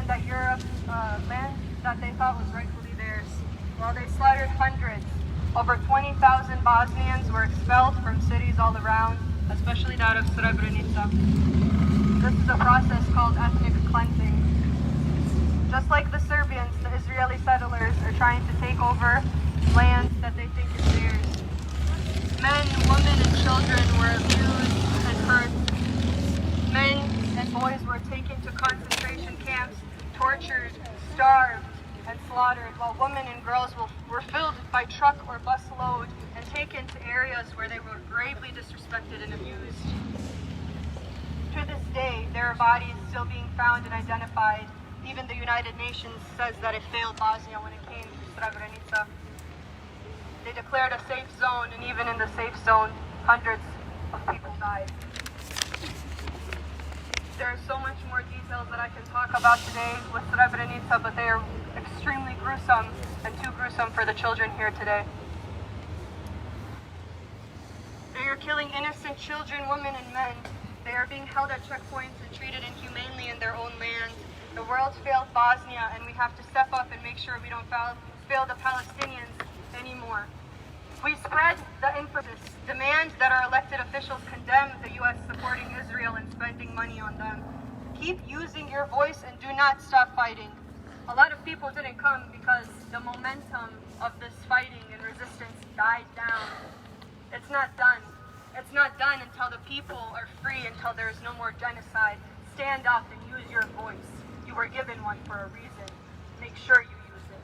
that Europe, land that they thought was rightfully theirs. While they slaughtered hundreds, over 20,000 Bosnians were expelled from cities all around, especially that of Srebrenica. This is a process called ethnic cleansing. Just like the Serbians, the Israeli settlers are trying to take over land that they think is theirs. Men, women, and children were abused and hurt. Men and boys were taken to concentration camps, tortured, starved, and slaughtered, while women and girls were filled by truck or bus load and taken to areas where they were gravely disrespected and abused. To this day, there are bodies still being found and identified. Even the United Nations says that it failed Bosnia when it came to Srebrenica. They declared a safe zone, and even in the safe zone, hundreds of people died. There are so much more details that I can talk about today with Srebrenica, but they are extremely gruesome and too gruesome for the children here today. They are killing innocent children, women, and men. They are being held at checkpoints and treated inhumanely in their own land. The world failed Bosnia, and we have to step up and make sure we don't fail the Palestinians anymore. We spread the infamous, demand that our elected officials condemn the U.S. supporting Israel and spending money on them. Keep using your voice and do not stop fighting. A lot of people didn't come because the momentum of this fighting and resistance died down. It's not done. It's not done until the people are free, until there is no more genocide. Stand up and use your voice. You were given one for a reason. Make sure you use it.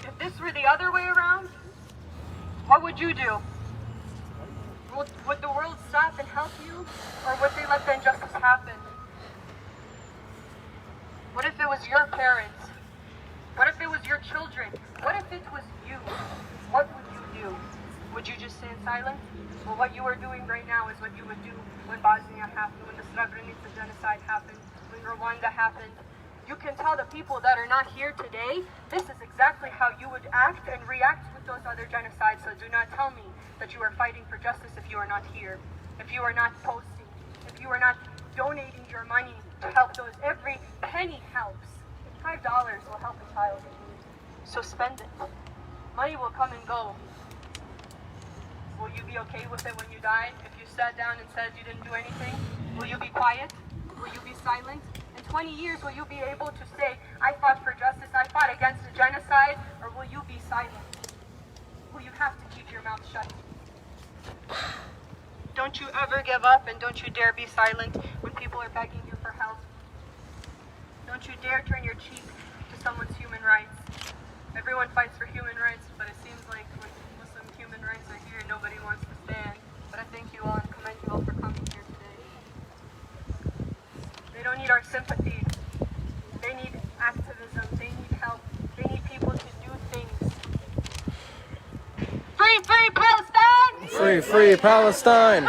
If this were the other way around, what would you do? Would the world stop and help you? Or would they let the injustice happen? What if it was your parents? What if it was your children? What if it was you? What would you do? Would you just stand silent? Well, what you are doing right now is what you would do when Bosnia happened, when the Srebrenica genocide happened, when Rwanda happened. You can tell the people that are not here today, this is exactly how you would act and react with those other genocides. So do not tell me that you are fighting for justice if you are not here, if you are not posting, if you are not donating your money to help those. Every penny helps. $5 will help a child in need. So spend it. Money will come and go. Will you be okay with it when you die? If you sat down and said you didn't do anything, will you be quiet? Will you be silent? In 20 years, will you be able to say, I fought for justice, I fought against a genocide, or will you be silent? Will you have to keep your mouth shut? Don't you ever give up, and don't you dare be silent when people are begging you for help. Don't you dare turn your cheek to someone's human rights. Everyone fights for human rights, but it seems like when Muslim human rights are here, nobody wants to stand. But I thank you all and commend you all for coming here today. They don't need our sympathy. They need activism. They need help. They need people to do things. Free, free Palestine! Free, free Palestine!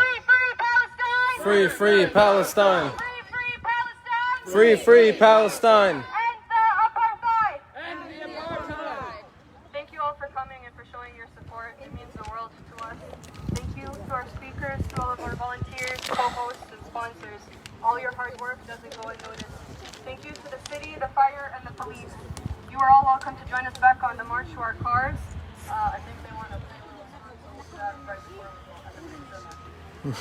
Free, free Palestine! Free, free Palestine! Free, free Palestine! Free, free Palestine! End the apartheid! End the apartheid! Thank you all for coming and for showing your support. It means the world to us. Thank you to our speakers, to all of our volunteers, co-hosts, and sponsors. All your hard work doesn't go unnoticed. Thank you to the city, the fire, and the police. You are all welcome to join us back on the march to our cars. I think they Free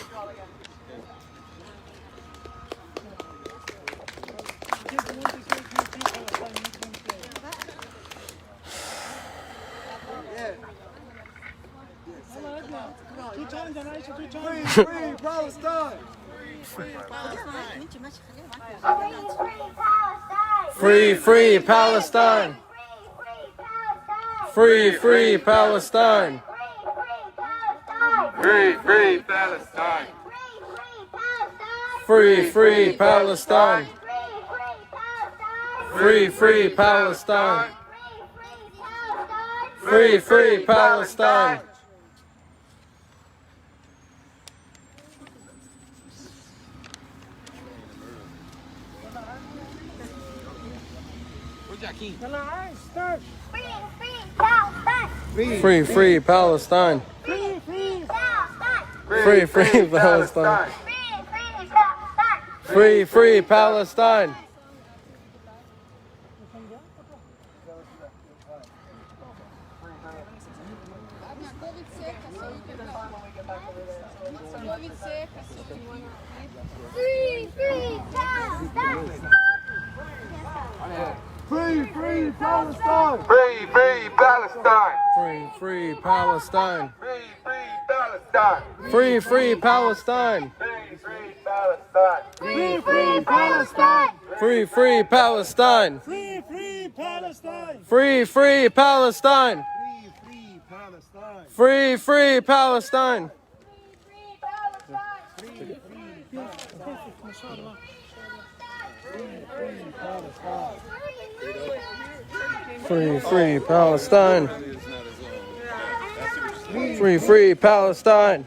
Palestine! Free Palestine. Free Palestine. Free Palestine! Free Palestine. Free Palestine. Free Palestine. Free Palestine. Free Palestine. Free Palestine. Free Palestine! Free Palestine! Free Palestine. Free Palestine! Free Palestine! Palestine. Palestine. Free Palestine. Free Palestine. Free Palestine. Free Palestine.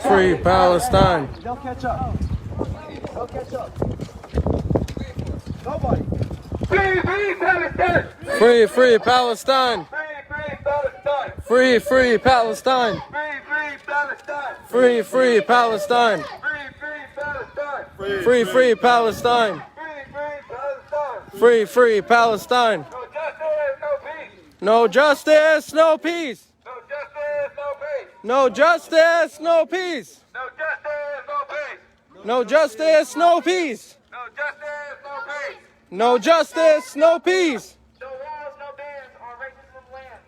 Free Palestine. They'll catch up. They'll catch up. Nobody. Free Palestine! Free Palestine. Free Free Palestine! Palestine. Free Free Palestine! Palestine. Free Palestine! Free Palestine. Free Palestine. No justice, no peace! No justice, no peace. No justice, no peace! No No justice, no peace! justice, no peace. No walls, no bans on racism land!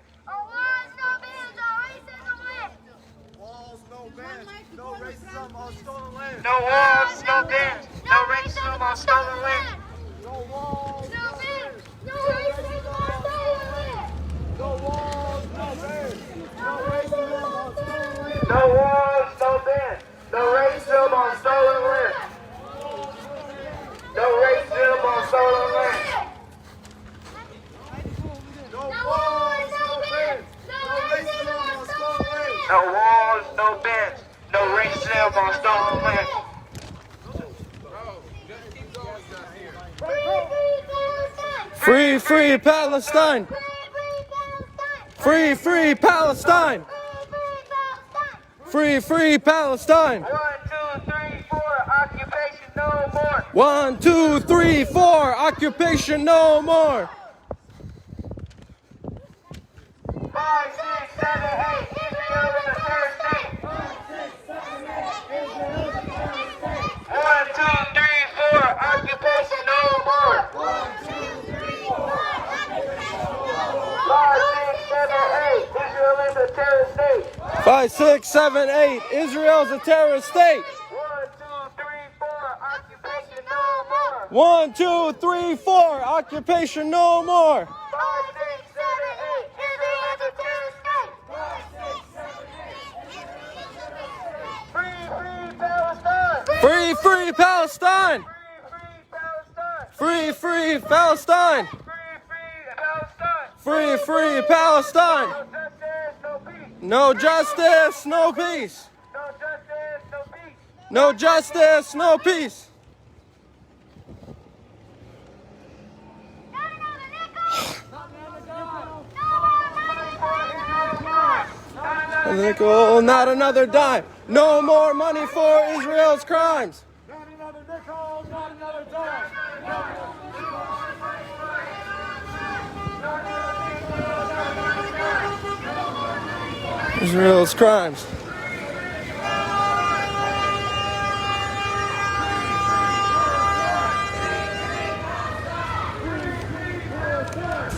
Walls, no bans, no racism on stolen land. No walls, no bans, no racism on stolen land! No walls, No bans, no racism on stolen land. no walls, no bans, no racism on stolen land. No walls, no bans, no racism on stolen land! No racism on stolen land! No walls, no bans, no racism on stolen land. No walls, no bans, no racism on stolen land! Free Palestine. Free Palestine. Free Palestine. 1, 2, 3, 4, occupation no more! 1, 2, 3, 4. Occupation no more. 5, 6, 7, 8, Israel is a third state! 1, 2, 3, 4, occupation no more! 5, 6, 7, 8, Israel is a terrorist state! 5, 6, 7, 8. Israel's a terrorist state. 1, 2, 3, 4, occupation no 1, 2, 3, 4. Occupation no more. more! 5, 6, 7, 8, Israel is a terrorist state! Free Palestine! Free Palestine. Free Palestine! Free, free Palestine. Free, free Palestine. Free, free Palestine. No justice, no peace. No justice, no peace. No justice, no peace. No justice, no peace. Not another nickel, not another dime. No more money for Israel's crimes. Not another nickel, not another dime. Israel's crimes.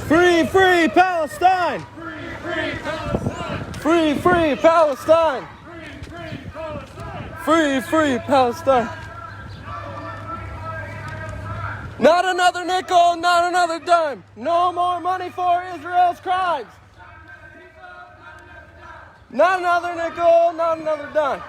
Free, free Palestine. Free, free Palestine. Free, free Palestine. Not another nickel, not another dime. No more money for Israel's crimes. Not another nickel, not another dime.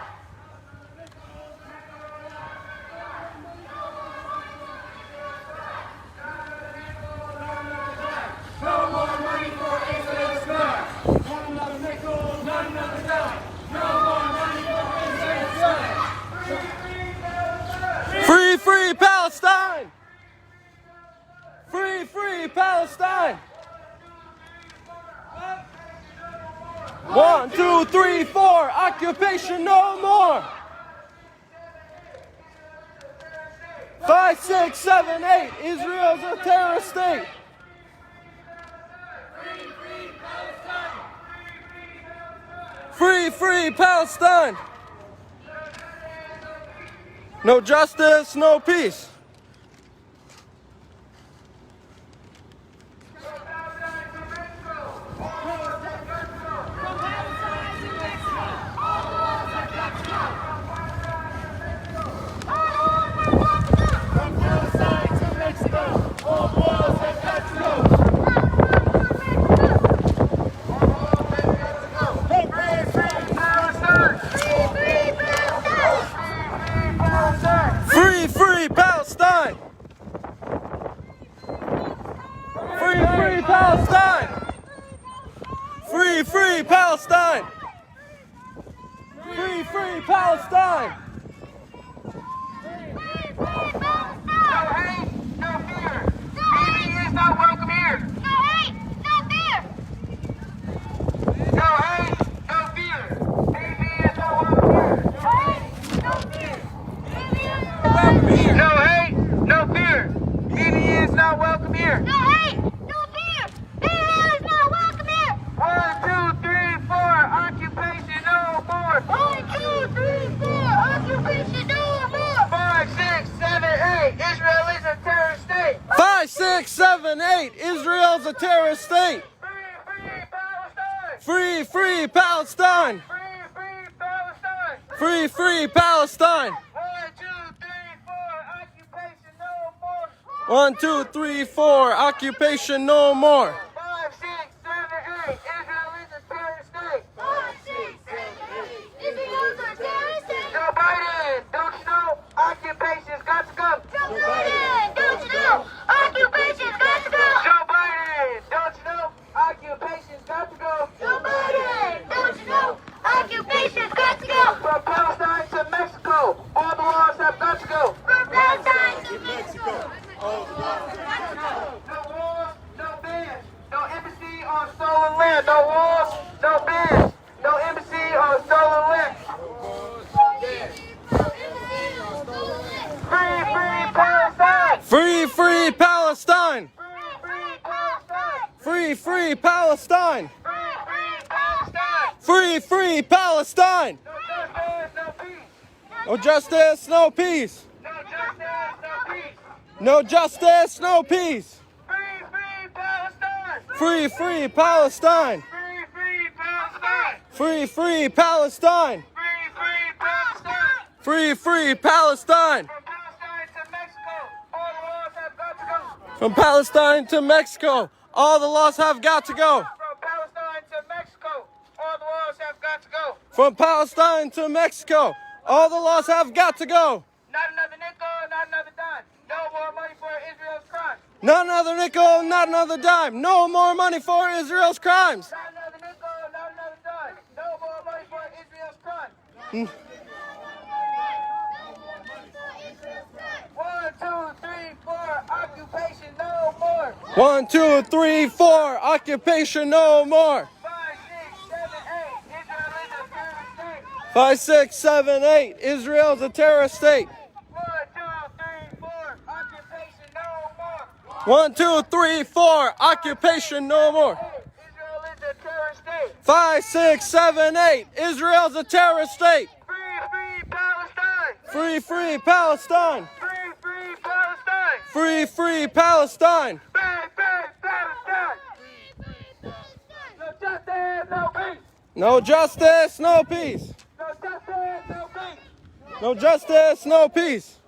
No more money for Israel's crimes. Not another nickel, not another dime. No more money for Israel's crimes. Free, free Palestine. Free, free Palestine. 1, 2, 3, 4. Occupation no more. 5, 6, 7, 8. Israel's a terrorist state. Free, free Palestine. No justice, no peace. From Palestine to Mexico, all walls have got to go. Free, free Palestine. Free, free Palestine. Free, free Palestine. Free, free Palestine. No hate, no fear. Baby is not welcome here. No hate, no fear. No hate, no fear. Baby is not welcome here. No hate, no fear. No hate, no fear. Baby is not welcome here. No hate, no fear. Baby is not welcome here. 1, 2, 3, 4. Occupation no more. 1, 2, 3, 4. Occupation no more. 5, 6, 7, 8. Israel is a terrorist state. 5, 6, 7, 8. Israel's a terrorist state. Free, free Palestine. Free, free Palestine. Free, free Palestine. Free, free Palestine. 1, 2, 3, 4. Occupation no more. 1, 2, 3, 4. Occupation no more. 5, 6, 7, 8. Israel is a terrorist state. 5, 6, 7, 8. Israel's a terrorist state. Joe Biden, don't you know occupation's got to go? Joe Biden, don't you know? Occupation's got to go. Joe Biden, don't you know occupation's got to go? Joe Biden, don't you know? Occupation's got to go. From Palestine to Mexico, all the laws have got to go. From Palestine to Mexico. All the walls have got to go. No walls, no bans, no embassy on stolen land. No walls, no bans, no embassy on stolen land. Free, free Palestine. Free, free Palestine. Free, free Palestine. Free, free Palestine. Free, free Palestine. Free, free Palestine. No justice, no peace. No justice, no peace. No justice, no peace. No justice, no peace. Free, free Palestine. Free, free Palestine. Free, free Palestine. Free, free Palestine. From Palestine to Mexico, all the laws have got to go. From Palestine to Mexico, all the laws have got to go. From Palestine to Mexico, all the laws have got to go. From Palestine to Mexico, all the laws have got to go. Not another nickel, not another dime. No more money for Israel's crimes. Not another nickel, not another dime. No more money for Israel's crimes. Not another nickel, not another dime. No more money for Israel's crimes. 1, 2, 3, 4. Occupation no more. 1, 2, 3, 4. Occupation no more. 5, 6, 7, 8. Israel is a terrorist state. 5, 6, 7, 8. Israel's a terrorist state. 1, 2, 3, 4. Occupation no more. 1, 2, 3, 4. Occupation no more. Israel is a terrorist state. 5, 6, 7, 8. Israel's a terrorist state. Free Palestine. Free, free Palestine. Free Palestine. Free, free Palestine. Palestine. No justice, no peace. No justice, no peace. No justice, no peace. No justice, no peace.